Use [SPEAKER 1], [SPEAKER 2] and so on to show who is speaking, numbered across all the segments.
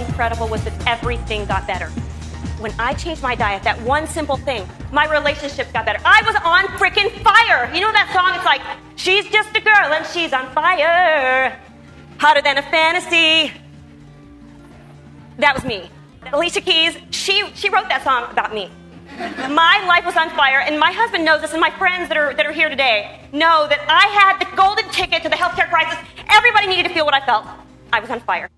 [SPEAKER 1] incredible was that everything got better. When I changed my diet, that one simple thing, my relationships got better. I was on freaking fire. You know that song? It's like, she's just a girl and she's on fire. Hotter than a fantasy. That was me. Alicia Keys, she wrote that song about me. My life was on fire, and my husband knows this, and my friends that are here today know that I had the golden ticket to the healthcare crisis. Everybody needed to feel what I felt. I was on fire.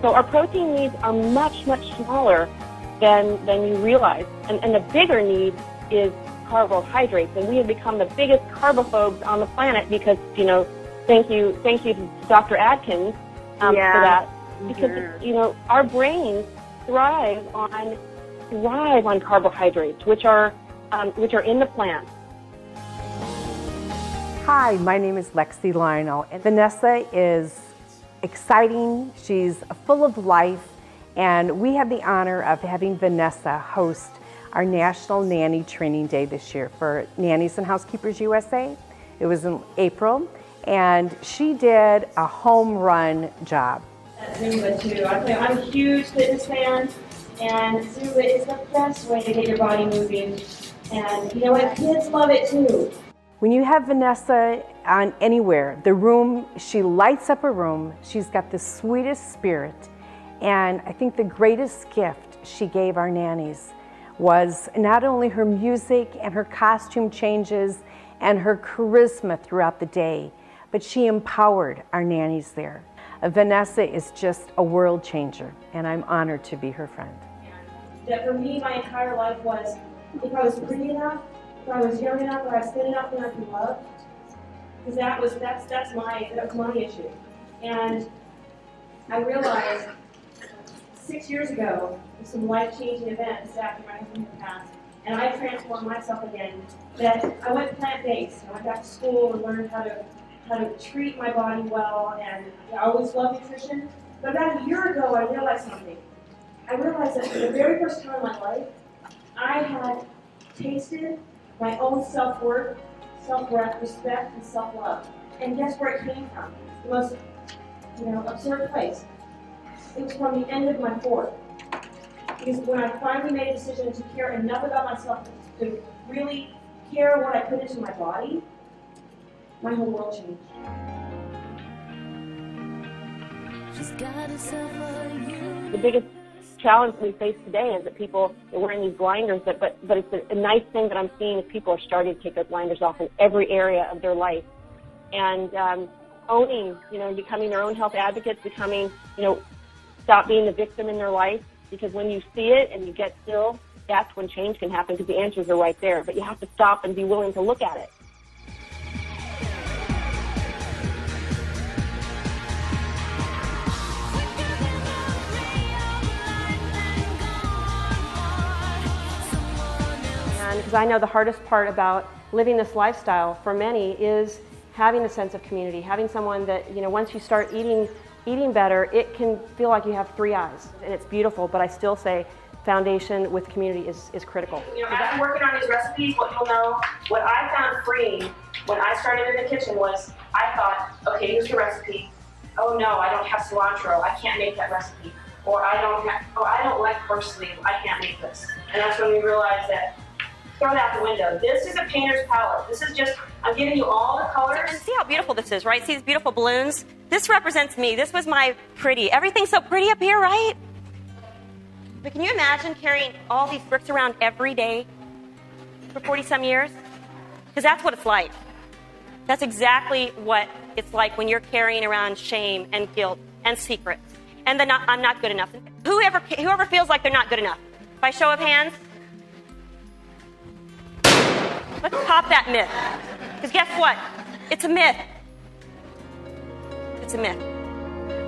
[SPEAKER 2] So our protein needs are much, much smaller than you realize. And the bigger need is carbohydrates. And we have become the biggest carbophobes on the planet because, thank you to Dr. Atkins for that. Because, our brains thrive on carbohydrates, which are in the plant.
[SPEAKER 3] Hi, my name is Lexi Lionel, and Vanessa is exciting. She's full of life, and we have the honor of having Vanessa host our National Nanny Training Day this year for Nannies and Housekeepers USA. It was in April, and she did a home run job.
[SPEAKER 4] Zumba too. I'm a huge fitness fan, and Zumba is the best way to get your body moving. And you know what? Kids love it too.
[SPEAKER 3] When you have Vanessa on anywhere, the room, she lights up a room. She's got the sweetest spirit. And I think the greatest gift she gave our nannies was not only her music and her costume changes and her charisma throughout the day, but she empowered our nannies there. Vanessa is just a world changer, and I'm honored to be her friend.
[SPEAKER 4] That for me, my entire life was, if I was pretty enough, if I was young enough, or I was fit enough, then I could love. Because that was my issue. And I realized 6 years ago, with some life-changing events after my husband had passed, and I transformed myself again, that I went plant-based. I went back to school and learned how to treat my body well, and I always loved nutrition. But about a year ago, I realized something. I realized that for the very first time in my life, I had tasted my own self-worth, self-respect, and self-love. And guess where it came from? The most, absurd place. It was from the end of my fork. Because when I finally made a decision to care enough about myself to really care what I put into my body, my whole world changed.
[SPEAKER 2] The biggest challenge we face today is that people are wearing these blinders, but it's a nice thing that I'm seeing is people are starting to take their blinders off in every area of their life. And owning, becoming their own health advocates, stop being the victim in their life, because when you see it and you get still, that's when change can happen because the answers are right there. But you have to stop and be willing to look at it.
[SPEAKER 1] Because I know the hardest part about living this lifestyle for many is having a sense of community, having someone that, once you start eating better, it can feel like you have three eyes, and it's beautiful, but I still say foundation with community is critical.
[SPEAKER 4] After working on these recipes, what you'll know, what I found freeing when I started in the kitchen was, I thought, okay, here's the recipe. Oh no, I don't have cilantro, I can't make that recipe. Or I don't like parsley, I can't make this. And that's when we realized that, throw it out the window. This is a painter's palette. This is just, I'm giving you all the colors.
[SPEAKER 1] And see how beautiful this is, right? See these beautiful balloons? This represents me. This was my pretty. Everything's so pretty up here, right? But can you imagine carrying all these bricks around every day for 40-some years? Because that's what it's like. That's exactly what it's like when you're carrying around shame and guilt and secrets. And I'm not good enough. Whoever feels like they're not good enough. By show of hands, let's pop that myth. Because guess what? It's a myth. It's a myth.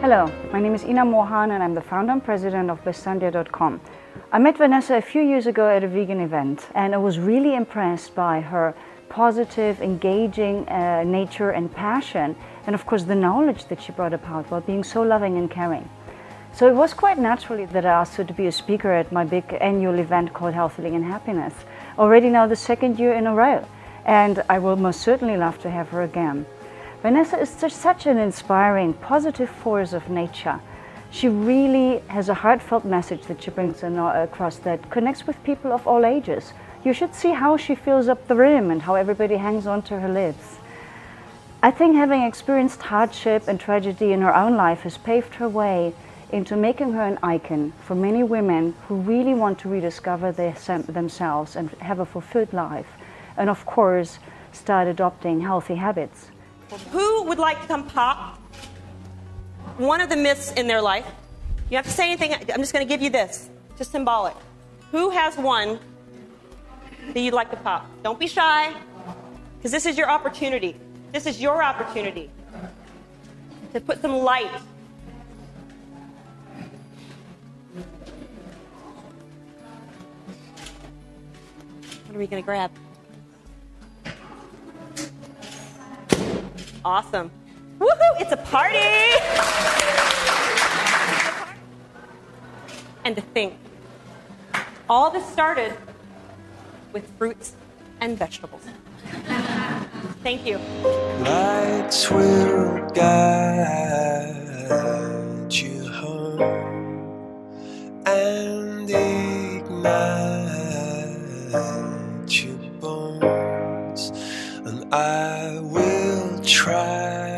[SPEAKER 5] Hello, my name is Ina Mohan and I'm the founder and president of bestsandia.com. I met Vanessa a few years ago at a vegan event and I was really impressed by her positive, engaging nature and passion, and of course the knowledge that she brought about while being so loving and caring. So it was quite naturally that I asked her to be a speaker at my big annual event called Health, Healing and Happiness, already now the 2nd year in a row, and I will most certainly love to have her again. Vanessa is just such an inspiring, positive force of nature. She really has a heartfelt message that she brings across that connects with people of all ages. You should see how she fills up the room and how everybody hangs on to her lips. I think having experienced hardship and tragedy in her own life has paved her way into making her an icon for many women who really want to rediscover themselves and have a fulfilled life. And of course, start adopting healthy habits.
[SPEAKER 1] Who would like to come pop one of the myths in their life? You don't have to say anything. I'm just going to give you this, just symbolic. Who has one that you'd like to pop? Don't be shy, because this is your opportunity. This is your opportunity to put some light. What are we going to grab? Awesome. Woohoo! It's a party! And to think, all this started with fruits and vegetables. Thank you.
[SPEAKER 6] Lights will guide you home and ignite your bones, and I will try